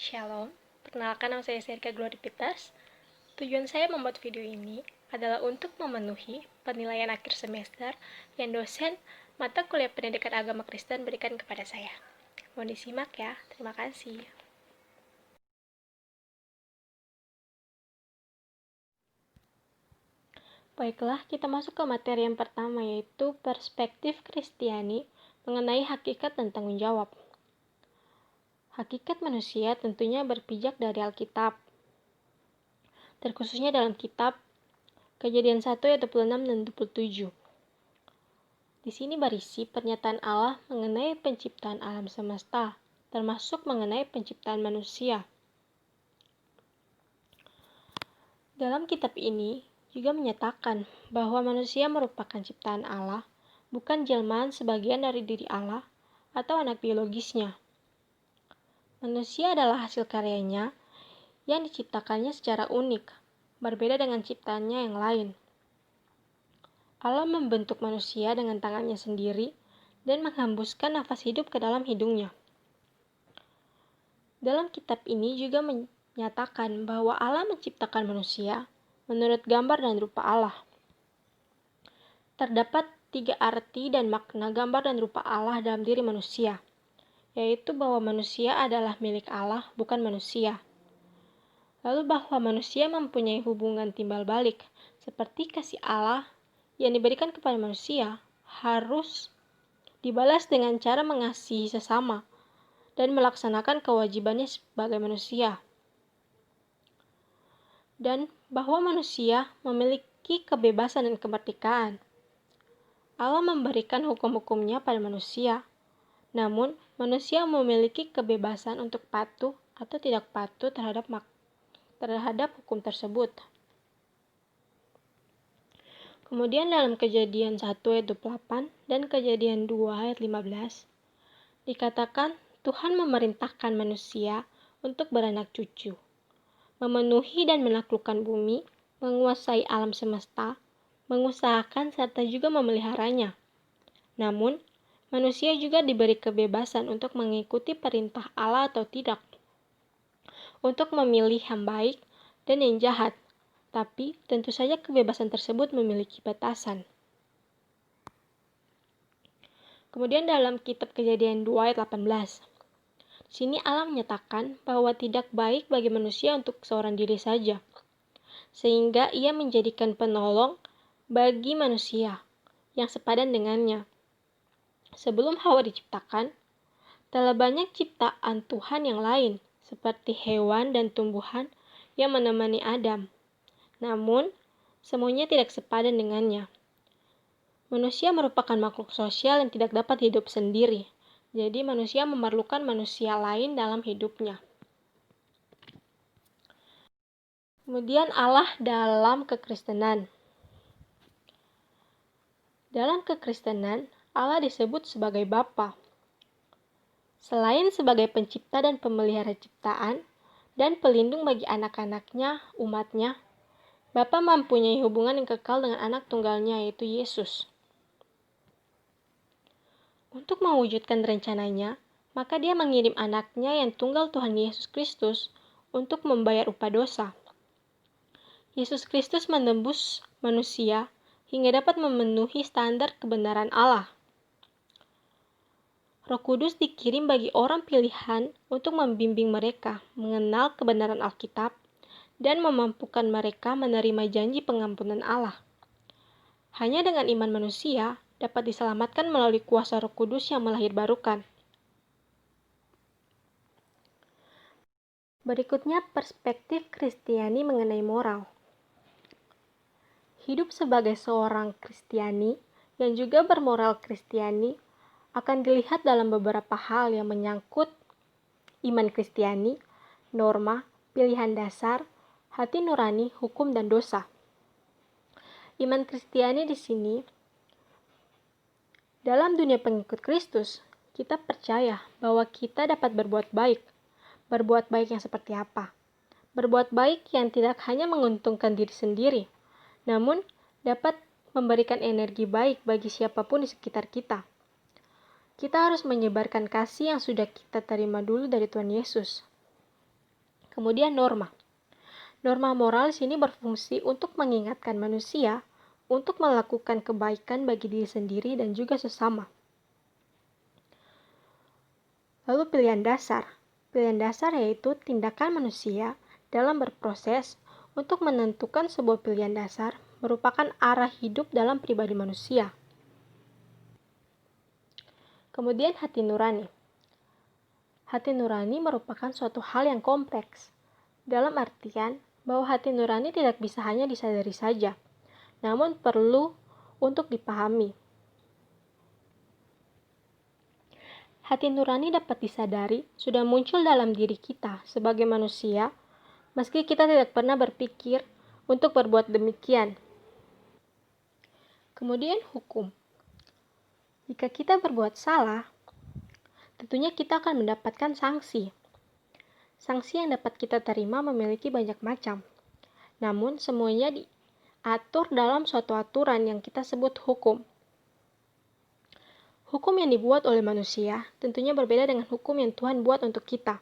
Shalom, perkenalkan nama saya Serika Gloripitas. Tujuan saya membuat video ini adalah untuk memenuhi penilaian akhir semester yang dosen mata kuliah pendidikan agama Kristen berikan kepada saya. Mohon disimak ya, terima kasih. Baiklah, kita masuk ke materi yang pertama, yaitu perspektif Kristiani mengenai hakikat dan tanggung jawab. Hakikat manusia tentunya berpijak dari Alkitab, terkhususnya dalam kitab Kejadian 1 ayat 26 dan 27. Di sini berisi pernyataan Allah mengenai penciptaan alam semesta, termasuk mengenai penciptaan manusia. Dalam kitab ini juga menyatakan bahwa manusia merupakan ciptaan Allah, bukan jelmaan sebagian dari diri Allah atau anak biologisnya. Manusia adalah hasil karyanya yang diciptakannya secara unik, berbeda dengan ciptaannya yang lain. Allah membentuk manusia dengan tangannya sendiri dan menghembuskan nafas hidup ke dalam hidungnya. Dalam kitab ini juga menyatakan bahwa Allah menciptakan manusia menurut gambar dan rupa Allah. Terdapat 3 arti dan makna gambar dan rupa Allah dalam diri manusia, yaitu bahwa manusia adalah milik Allah, bukan manusia. Lalu bahwa manusia mempunyai hubungan timbal balik, seperti kasih Allah yang diberikan kepada manusia harus dibalas dengan cara mengasihi sesama dan melaksanakan kewajibannya sebagai manusia. Dan bahwa manusia memiliki kebebasan dan kemerdekaan. Allah memberikan hukum-hukumnya pada manusia, namun manusia memiliki kebebasan untuk patuh atau tidak patuh terhadap hukum tersebut. Kemudian dalam Kejadian 1 ayat 28 dan Kejadian 2 ayat 15, dikatakan Tuhan memerintahkan manusia untuk beranak cucu, memenuhi dan menaklukkan bumi, menguasai alam semesta, mengusahakan serta juga memeliharanya. Namun, manusia juga diberi kebebasan untuk mengikuti perintah Allah atau tidak, untuk memilih yang baik dan yang jahat, tapi tentu saja kebebasan tersebut memiliki batasan. Kemudian dalam kitab Kejadian 2 ayat 18, di sini Allah menyatakan bahwa tidak baik bagi manusia untuk seorang diri saja, sehingga ia menjadikan penolong bagi manusia yang sepadan dengannya. Sebelum Hawa diciptakan, telah banyak ciptaan Tuhan yang lain, seperti hewan dan tumbuhan yang menemani Adam. Namun, semuanya tidak sepadan dengannya. Manusia merupakan makhluk sosial yang tidak dapat hidup sendiri, jadi manusia memerlukan manusia lain dalam hidupnya. Kemudian Allah dalam kekristenan. Dalam kekristenan, Allah disebut sebagai Bapa. Selain sebagai pencipta dan pemelihara ciptaan, dan pelindung bagi anak-anaknya, umatnya, Bapa mempunyai hubungan yang kekal dengan anak tunggalnya, yaitu Yesus. Untuk mewujudkan rencananya, maka dia mengirim anaknya yang tunggal Tuhan Yesus Kristus untuk membayar upah dosa. Yesus Kristus menembus manusia hingga dapat memenuhi standar kebenaran Allah. Roh Kudus dikirim bagi orang pilihan untuk membimbing mereka mengenal kebenaran Alkitab dan memampukan mereka menerima janji pengampunan Allah. Hanya dengan iman manusia dapat diselamatkan melalui kuasa Roh Kudus yang melahirbarukan. Berikutnya perspektif Kristiani mengenai moral. Hidup sebagai seorang Kristiani yang juga bermoral Kristiani akan dilihat dalam beberapa hal yang menyangkut iman Kristiani, norma, pilihan dasar, hati nurani, hukum, dan dosa. Iman Kristiani di sini, dalam dunia pengikut Kristus, kita percaya bahwa kita dapat berbuat baik. Berbuat baik yang seperti apa? Berbuat baik yang tidak hanya menguntungkan diri sendiri, namun dapat memberikan energi baik bagi siapapun di sekitar kita. Kita harus menyebarkan kasih yang sudah kita terima dulu dari Tuhan Yesus. Kemudian norma. Norma moral di sini berfungsi untuk mengingatkan manusia untuk melakukan kebaikan bagi diri sendiri dan juga sesama. Lalu pilihan dasar. Pilihan dasar yaitu tindakan manusia dalam berproses untuk menentukan sebuah pilihan dasar merupakan arah hidup dalam pribadi manusia. Kemudian hati nurani. Hati nurani merupakan suatu hal yang kompleks, dalam artian bahwa hati nurani tidak bisa hanya disadari saja, namun perlu untuk dipahami. Hati nurani dapat disadari sudah muncul dalam diri kita sebagai manusia, meski kita tidak pernah berpikir untuk berbuat demikian. Kemudian hukum. Jika kita berbuat salah, tentunya kita akan mendapatkan sanksi. Sanksi yang dapat kita terima memiliki banyak macam. Namun semuanya diatur dalam suatu aturan yang kita sebut hukum. Hukum yang dibuat oleh manusia tentunya berbeda dengan hukum yang Tuhan buat untuk kita.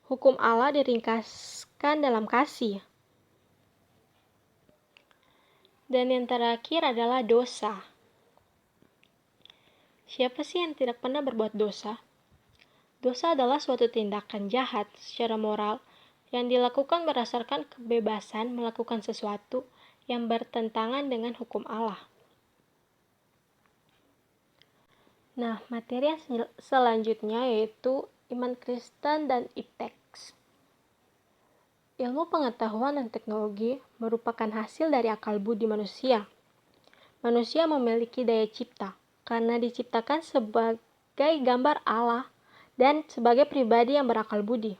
Hukum Allah diringkaskan dalam kasih. Dan yang terakhir adalah dosa. Siapa sih yang tidak pernah berbuat dosa? Dosa adalah suatu tindakan jahat secara moral yang dilakukan berdasarkan kebebasan melakukan sesuatu yang bertentangan dengan hukum Allah. Nah, materi yang selanjutnya yaitu iman Kristen dan iptek. Ilmu pengetahuan dan teknologi merupakan hasil dari akal budi manusia. Manusia memiliki daya cipta karena diciptakan sebagai gambar Allah dan sebagai pribadi yang berakal budi.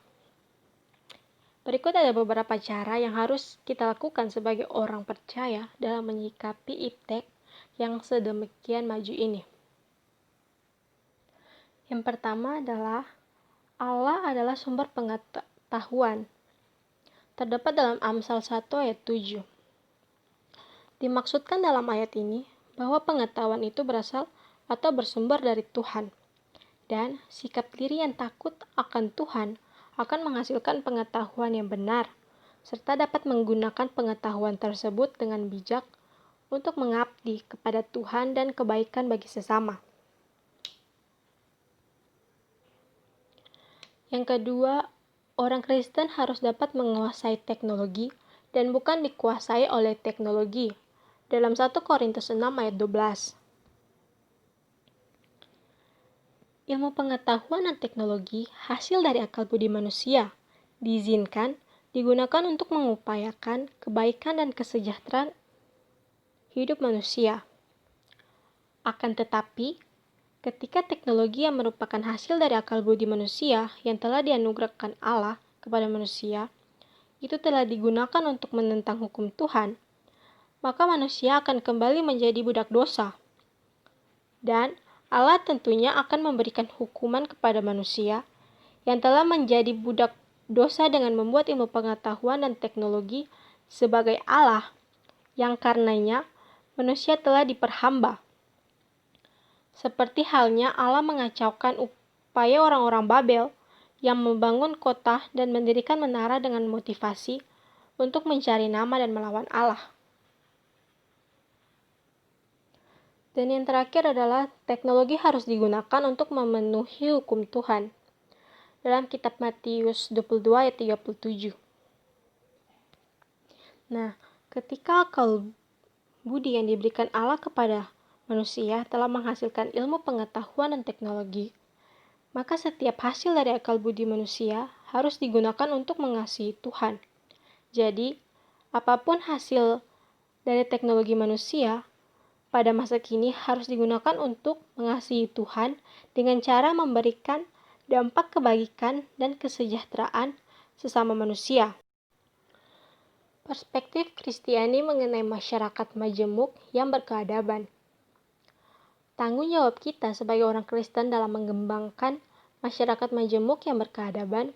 Berikut ada beberapa cara yang harus kita lakukan sebagai orang percaya dalam menyikapi iptek yang sedemikian maju ini. Yang pertama adalah Allah adalah sumber pengetahuan. Terdapat dalam Amsal 1 ayat 7. Dimaksudkan dalam ayat ini bahwa pengetahuan itu berasal atau bersumber dari Tuhan. Dan sikap diri yang takut akan Tuhan akan menghasilkan pengetahuan yang benar, serta dapat menggunakan pengetahuan tersebut dengan bijak untuk mengabdi kepada Tuhan dan kebaikan bagi sesama. Yang kedua, orang Kristen harus dapat menguasai teknologi dan bukan dikuasai oleh teknologi. Dalam 1 Korintus 6 ayat 12. Ilmu pengetahuan dan teknologi hasil dari akal budi manusia, diizinkan digunakan untuk mengupayakan kebaikan dan kesejahteraan hidup manusia. Akan tetapi, ketika teknologi yang merupakan hasil dari akal budi manusia yang telah dianugerahkan Allah kepada manusia, itu telah digunakan untuk menentang hukum Tuhan, maka manusia akan kembali menjadi budak dosa. Dan Allah tentunya akan memberikan hukuman kepada manusia yang telah menjadi budak dosa dengan membuat ilmu pengetahuan dan teknologi sebagai Allah, yang karenanya manusia telah diperhamba. Seperti halnya Allah mengacaukan upaya orang-orang Babel yang membangun kota dan mendirikan menara dengan motivasi untuk mencari nama dan melawan Allah. Dan yang terakhir adalah teknologi harus digunakan untuk memenuhi hukum Tuhan. Dalam kitab Matius 22 ayat 37. Nah, ketika akal budi yang diberikan Allah kepada manusia telah menghasilkan ilmu pengetahuan dan teknologi, maka setiap hasil dari akal budi manusia harus digunakan untuk mengasihi Tuhan. Jadi, apapun hasil dari teknologi manusia pada masa kini harus digunakan untuk mengasihi Tuhan dengan cara memberikan dampak kebaikan dan kesejahteraan sesama manusia. Perspektif Kristiani mengenai masyarakat majemuk yang berkeadaban. Tanggung jawab kita sebagai orang Kristen dalam mengembangkan masyarakat majemuk yang berkeadaban.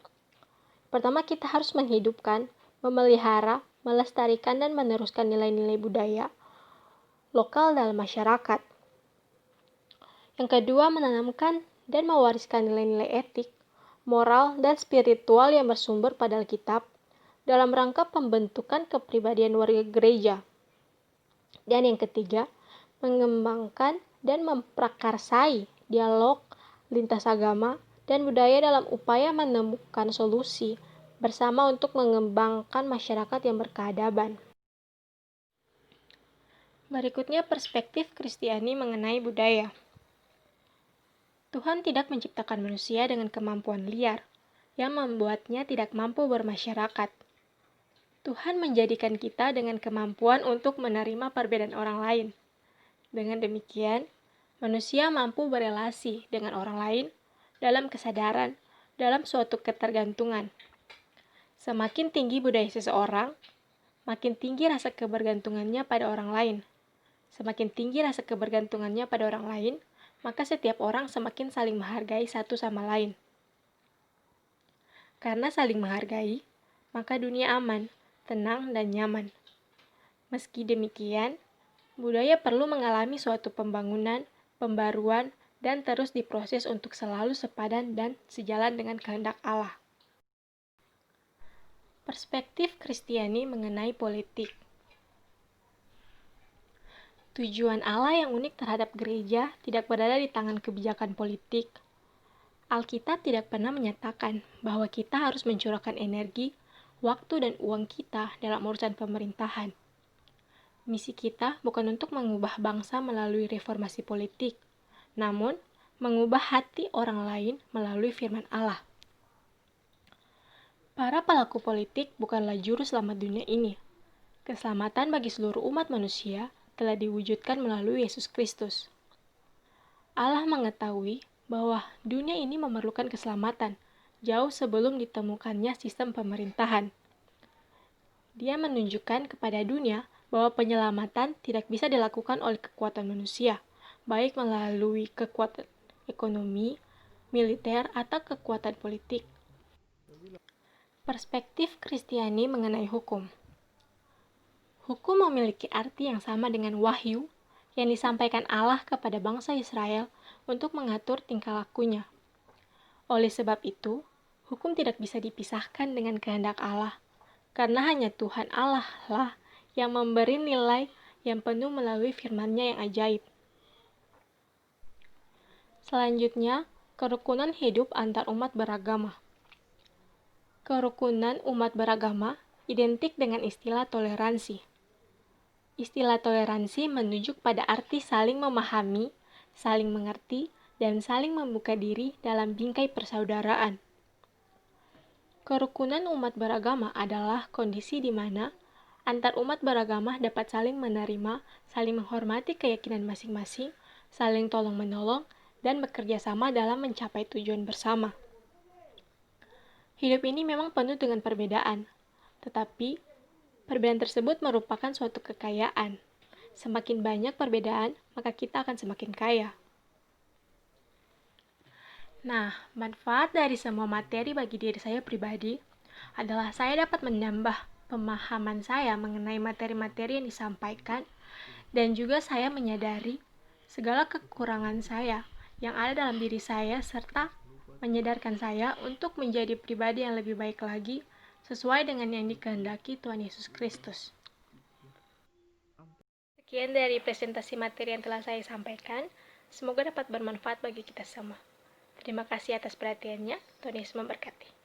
Pertama, kita harus menghidupkan, memelihara, melestarikan, dan meneruskan nilai-nilai budaya lokal dalam masyarakat. Yang kedua, menanamkan dan mewariskan nilai-nilai etik, moral, dan spiritual yang bersumber pada Alkitab dalam rangka pembentukan kepribadian warga gereja. Dan yang ketiga, mengembangkan dan memprakarsai dialog lintas agama dan budaya dalam upaya menemukan solusi bersama untuk mengembangkan masyarakat yang berkeadaban. Berikutnya perspektif Kristiani mengenai budaya. Tuhan tidak menciptakan manusia dengan kemampuan liar yang membuatnya tidak mampu bermasyarakat. Tuhan menjadikan kita dengan kemampuan untuk menerima perbedaan orang lain. Dengan demikian, manusia mampu berelasi dengan orang lain dalam kesadaran, dalam suatu ketergantungan. Semakin tinggi budaya seseorang, makin tinggi rasa kebergantungannya pada orang lain. Semakin tinggi rasa kebergantungannya pada orang lain, maka setiap orang semakin saling menghargai satu sama lain. Karena saling menghargai, maka dunia aman, tenang, dan nyaman. Meski demikian, budaya perlu mengalami suatu pembangunan, pembaruan, dan terus diproses untuk selalu sepadan dan sejalan dengan kehendak Allah. Perspektif Kristiani mengenai politik. Tujuan Allah yang unik terhadap gereja tidak berada di tangan kebijakan politik. Alkitab tidak pernah menyatakan bahwa kita harus mencurahkan energi, waktu, dan uang kita dalam urusan pemerintahan. Misi kita bukan untuk mengubah bangsa melalui reformasi politik, namun mengubah hati orang lain melalui firman Allah. Para pelaku politik bukanlah juru selamat dunia ini. Keselamatan bagi seluruh umat manusia telah diwujudkan melalui Yesus Kristus. Allah mengetahui bahwa dunia ini memerlukan keselamatan jauh sebelum ditemukannya sistem pemerintahan. Dia menunjukkan kepada dunia bahwa penyelamatan tidak bisa dilakukan oleh kekuatan manusia, baik melalui kekuatan ekonomi, militer, atau kekuatan politik. Perspektif Kristiani mengenai hukum. Hukum memiliki arti yang sama dengan wahyu yang disampaikan Allah kepada bangsa Israel untuk mengatur tingkah lakunya. Oleh sebab itu, hukum tidak bisa dipisahkan dengan kehendak Allah, karena hanya Tuhan Allah lah yang memberi nilai yang penuh melalui firman-Nya yang ajaib. Selanjutnya, kerukunan hidup antar umat beragama. Kerukunan umat beragama identik dengan istilah toleransi. Istilah toleransi menunjuk pada arti saling memahami, saling mengerti, dan saling membuka diri dalam bingkai persaudaraan. Kerukunan umat beragama adalah kondisi di mana antar umat beragama dapat saling menerima, saling menghormati keyakinan masing-masing, saling tolong-menolong, dan bekerja sama dalam mencapai tujuan bersama. Hidup ini memang penuh dengan perbedaan, tetapi perbedaan tersebut merupakan suatu kekayaan. Semakin banyak perbedaan, maka kita akan semakin kaya. Nah, manfaat dari semua materi bagi diri saya pribadi adalah saya dapat menambah pemahaman saya mengenai materi-materi yang disampaikan, dan juga saya menyadari segala kekurangan saya yang ada dalam diri saya, serta menyadarkan saya untuk menjadi pribadi yang lebih baik lagi sesuai dengan yang dikehendaki Tuhan Yesus Kristus. Sekian dari presentasi materi yang telah saya sampaikan. Semoga dapat bermanfaat bagi kita semua. Terima kasih atas perhatiannya. Tuhan Yesus memberkati.